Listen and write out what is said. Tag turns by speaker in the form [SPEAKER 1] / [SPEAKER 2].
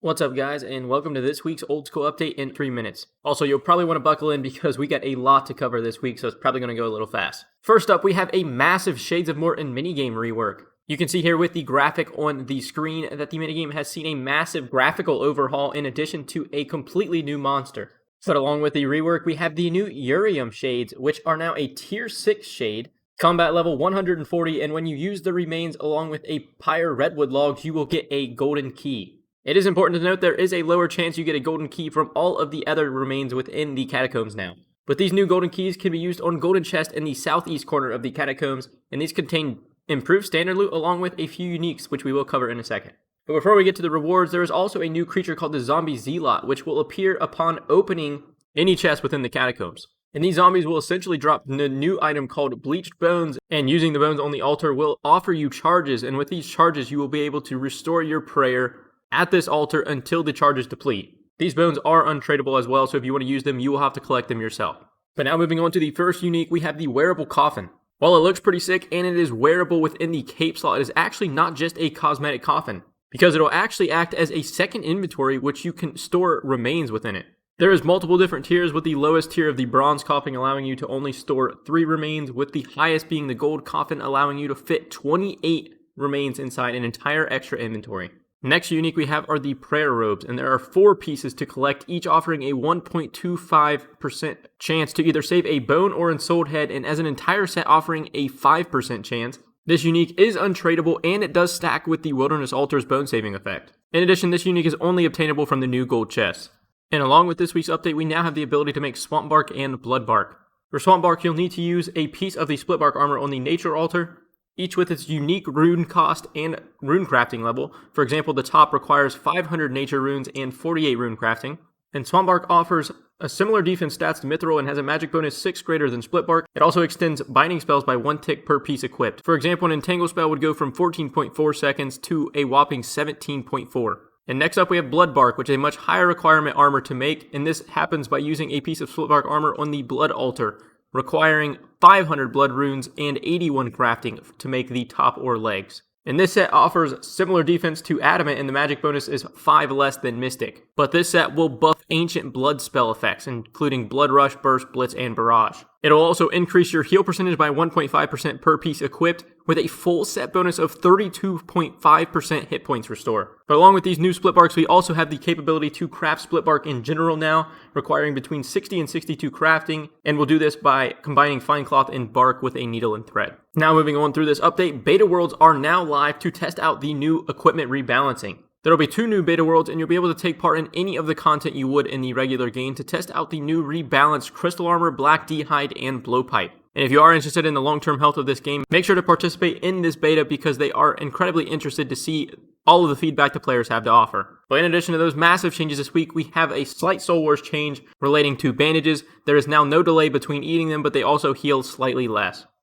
[SPEAKER 1] What's up guys, and welcome to this week's old school update in 3 minutes. Also, you'll probably want to buckle in because we got a lot to cover this week, so it's probably going to go a little fast. First up, we have a massive Shades of Mort'ton minigame rework. You can see here with the graphic on the screen that the minigame has seen a massive graphical overhaul in addition to a completely new monster. But along with the rework, we have the new Urium shades, which are now a tier 6 shade, combat level 140, and when you use the remains along with a pyre redwood logs, you will get a golden key. It is important to note there is a lower chance you get a golden key from all of the other remains within the catacombs now. But these new golden keys can be used on golden chest in the southeast corner of the catacombs, and these contain improved standard loot along with a few uniques, which we will cover in a second. But before we get to the rewards, there is also a new creature called the Zombie Zealot, which will appear upon opening any chest within the catacombs. And these zombies will essentially drop the new item called Bleached Bones, and using the bones on the altar will offer you charges, and with these charges you will be able to restore your prayer at this altar until the charges deplete. These bones are untradeable as well, so if you want to use them, you will have to collect them yourself. But now moving on to the first unique, we have the Wearable Coffin. While it looks pretty sick and it is wearable within the cape slot, it is actually not just a cosmetic coffin, because it will actually act as a second inventory which you can store remains within it. There is multiple different tiers, with the lowest tier of the bronze coffin allowing you to only store 3 remains, with the highest being the gold coffin allowing you to fit 28 remains inside an entire extra inventory. Next unique we have are the prayer robes, and there are 4 pieces to collect, each offering a 1.25% chance to either save a bone or ensouled head, and as an entire set offering a 5% chance. This unique is untradeable, and it does stack with the Wilderness Altar's bone saving effect. In addition, this unique is only obtainable from the new gold chests. And along with this week's update, we now have the ability to make Swamp Bark and Blood Bark. For Swamp Bark, you'll need to use a piece of the Split Bark armor on the Nature Altar, each with its unique rune cost and rune crafting level. For example, the top requires 500 nature runes and 48 rune crafting. And Swamp Bark offers a similar defense stats to Mithril and has a magic bonus 6 greater than Split Bark. It also extends binding spells by 1 tick per piece equipped. For example, an Entangle spell would go from 14.4 seconds to a whopping 17.4. And next up we have Blood Bark, which is a much higher requirement armor to make, and this happens by using a piece of Split Bark armor on the Blood Altar, requiring 500 blood runes and 81 crafting to make the top or legs. And this set offers similar defense to Adamant, and the magic bonus is 5 less than Mystic. But this set will buff ancient blood spell effects, including Blood Rush, Burst, Blitz, and Barrage. It'll also increase your heal percentage by 1.5% per piece equipped, with a full set bonus of 32.5% hit points restore. But along with these new Split Barks, we also have the capability to craft Split Bark in general now, requiring between 60 and 62 crafting, and we'll do this by combining fine cloth and bark with a needle and thread. Now moving on through this update, beta worlds are now live to test out the new equipment rebalancing. There will be 2 new beta worlds, and you'll be able to take part in any of the content you would in the regular game to test out the new rebalanced Crystal Armor, Black D'hide, and Blowpipe. And if you are interested in the long-term health of this game, make sure to participate in this beta because they are incredibly interested to see all of the feedback the players have to offer. But in addition to those massive changes this week, we have a slight Soul Wars change relating to bandages. There is now no delay between eating them, but they also heal slightly less.